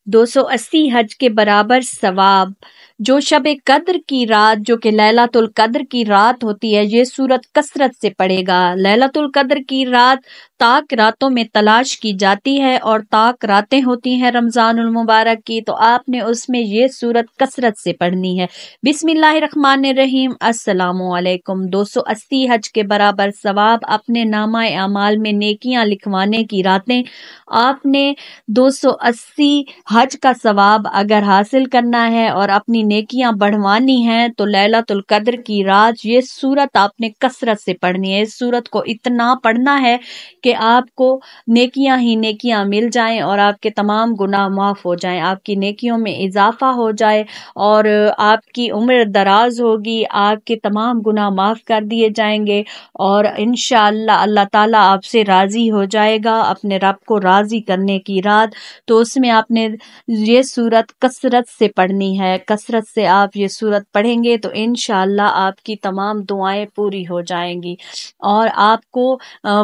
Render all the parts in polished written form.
280 हज के बराबर सवाब। जो शब कद्र की रात जो कि लैलतुल कद्र की रात होती है, ये सूरत कसरत से पढ़ेगा। लैलतुल कद्र की रात ताक रातों में तलाश की जाती है और ताक रातें होती हैं रमज़ानुल मुबारक की, तो आपने उसमें ये सूरत कसरत से पढ़नी है। बिस्मिल्लाहिर्रहमानिर्रहीम। अस्सलामुअलैकुम। 280 हज के बराबर सवाब, अपने नामा अमाल में नेकियां लिखवाने की रातें। आपने 280 हज का सवाब अगर हासिल करना है और अपनी नेकियां बढ़वानी हैं तो लैलतुल कद्र की रात ये सूरत आपने कसरत से पढ़नी है। इस सूरत को इतना पढ़ना है कि आपको नेकियां ही नेकियां मिल जाएं और आपके तमाम गुनाह माफ हो जाएं, आपकी नेकियों में इजाफा हो जाए और आपकी उम्र दराज होगी, आपके तमाम गुनाह माफ कर दिए जाएंगे और इंशाअल्लाह अल्लाह ताला आपसे राजी हो जाएगा। अपने रब को राजी करने की रात, तो उसमें आपने ये सूरत कसरत से पढ़नी है। कसरत से आप ये सूरत पढ़ेंगे तो इंशाअल्लाह आपकी तमाम दुआएं पूरी हो जाएंगी और आपको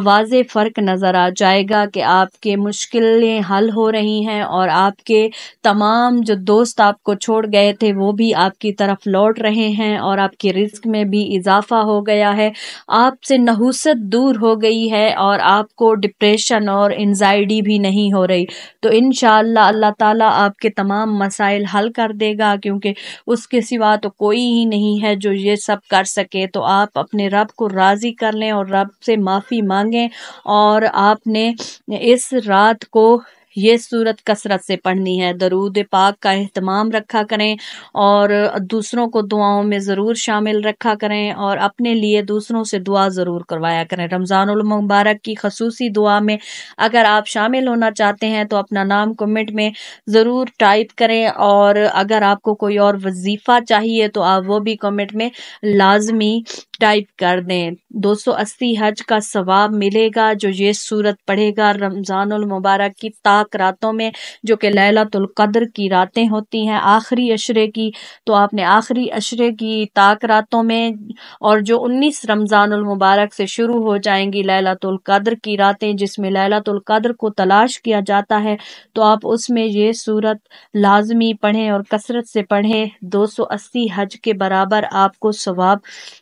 वाज़े फ़र्क नज़र आ जाएगा कि आपके मुश्किलें हल हो रही हैं और आपके तमाम जो दोस्त आपको छोड़ गए थे वो भी आपकी तरफ लौट रहे हैं और आपके रिज़्क में भी इजाफा हो गया है, आपसे नहुसत दूर हो गई है और आपको डिप्रेशन और एंजाइटी भी नहीं हो रही। तो इंशाअल्लाह अल्लाह ताला आपके तमाम मसाइल हल कर देगा, क्योंकि उसके सिवा तो कोई ही नहीं है जो ये सब कर सके। तो आप अपने रब को राज़ी कर लें और रब से माफ़ी मांगें और आपने इस रात को ये सूरत कसरत से पढ़नी है। दरूद पाक का एहतमाम रखा करें और दूसरों को दुआओं में ज़रूर शामिल रखा करें और अपने लिए दूसरों से दुआ ज़रूर करवाया करें। रमज़ानुल मुबारक की खसूसी दुआ में अगर आप शामिल होना चाहते हैं तो अपना नाम कमेंट में ज़रूर टाइप करें और अगर आपको कोई और वजीफ़ा चाहिए तो आप वो भी कमेंट में लाजमी टाइप कर दें। 280 हज का सवाब मिलेगा जो ये सूरत पढ़ेगा रमज़ानुल मुबारक की ताक रातों में, जो कि लैलतुल कद्र की रातें होती हैं आखिरी अशरे की। तो आपने आखिरी अशरे की ताक रातों में और जो 19 रमज़ानुल मुबारक से शुरू हो जाएंगी लैलतुल कद्र की रातें, जिसमें लैलतुल कद्र को तलाश किया जाता है, तो आप उसमें ये सूरत लाजमी पढ़ें और कसरत से पढ़ें। 280 हज के बराबर आपको सवाब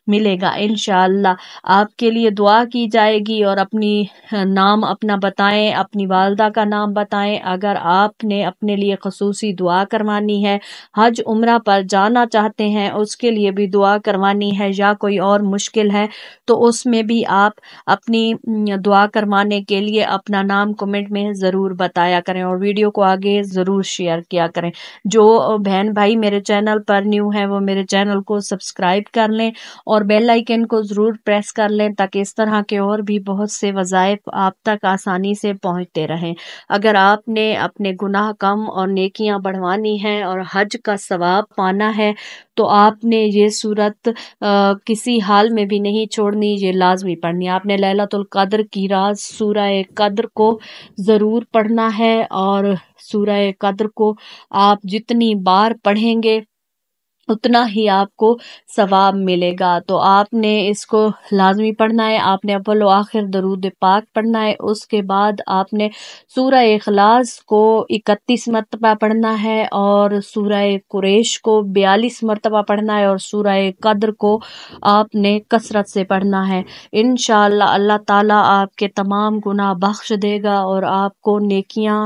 मिलेगा इंशाअल्लाह। आपके लिए दुआ की जाएगी और अपनी नाम अपना बताएं, अपनी वालदा का नाम बताएं। अगर आपने अपने लिए खसूसी दुआ करवानी है, हज उम्रा पर जाना चाहते हैं उसके लिए भी दुआ करवानी है, या कोई और मुश्किल है तो उसमें भी आप अपनी दुआ करवाने के लिए अपना नाम कमेंट में ज़रूर बताया करें और वीडियो को आगे ज़रूर शेयर किया करें। जो बहन भाई मेरे चैनल पर न्यू हैं वो मेरे चैनल को सब्सक्राइब कर लें और बेल आइकन को ज़रूर प्रेस कर लें ताकि इस तरह के और भी बहुत से वज़ाइफ आप तक आसानी से पहुंचते रहें। अगर आपने अपने गुनाह कम और नेकियां बढ़वानी हैं और हज का सवाब पाना है तो आपने ये सूरत किसी हाल में भी नहीं छोड़नी, ये लाजमी पढ़नी। आपने लैलतुल कद्र की रात सूरह कद्र को ज़रूर पढ़ना है और सूरह कद्र को आप जितनी बार पढ़ेंगे उतना ही आपको सवाब मिलेगा। तो आपने इसको लाजमी पढ़ना है। आपने अव्वल व आखिर दरूद पाक पढ़ना है, उसके बाद आपने सूरह इखलास को 31 मरतबा पढ़ना है और सूरह कुरैश को 42 मरतबा पढ़ना है और सूरह कद्र को आपने कसरत से पढ़ना है। इंशाअल्लाह अल्लाह ताला आपके तमाम गुनाह बख्श देगा और आपको नेकियां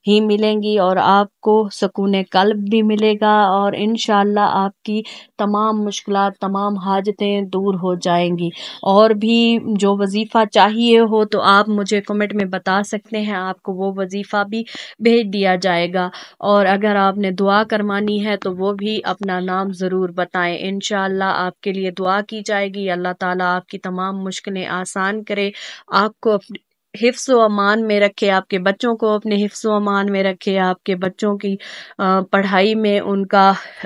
ही मिलेंगी और आपको सुकून कल्ब भी मिलेगा और इंशाअल्लाह आपकी तमाम मुश्किलात तमाम हाजतें दूर हो जाएंगी। और भी जो वजीफ़ा चाहिए हो तो आप मुझे कमेंट में बता सकते हैं, आपको वो वजीफ़ा भी भेज दिया जाएगा। और अगर आपने दुआ करवानी है तो वो भी अपना नाम ज़रूर बताएं, इंशाअल्लाह आपके लिए दुआ की जाएगी। अल्लाह ताला आपकी तमाम मुश्किलें आसान करे, आपको हिफ्ज़ व अमान में रखे, आपके बच्चों को अपने हिफ्ज़ व अमान में रखे, आपके बच्चों की पढ़ाई में उनका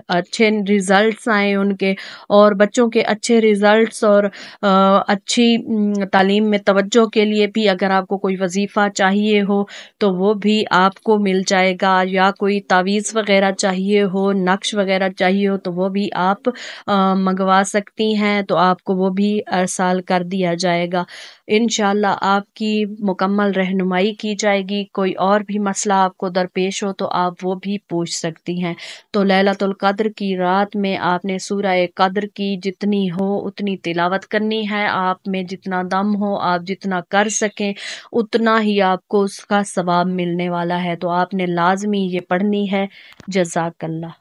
अच्छे रिजल्ट्स आए उनके, और बच्चों के अच्छे रिजल्ट्स और अच्छी तालीम में तवज्जो के लिए भी अगर आपको कोई वजीफ़ा चाहिए हो तो वो भी आपको मिल जाएगा, या कोई तावीज़ वगैरह चाहिए हो, नक्श वगैरह चाहिए हो तो वो भी आप मंगवा सकती हैं, तो आपको वो भी अरसाल कर दिया जाएगा। इंशाअल्लाह आपकी مکمل رہنمائی کی جائے گی۔ کوئی اور بھی مسئلہ آپ کو درپیش ہو تو آپ وہ بھی پوچھ سکتی ہیں۔ تو لیلۃ القدر کی رات میں آپ نے سورہ قدر کی جتنی ہو اتنی تلاوت کرنی ہے، آپ میں جتنا دم ہو آپ جتنا کر سکیں اتنا ہی آپ کو اس کا ثواب ملنے والا ہے، تو آپ نے لازمی یہ پڑھنی ہے۔ جزاک اللہ۔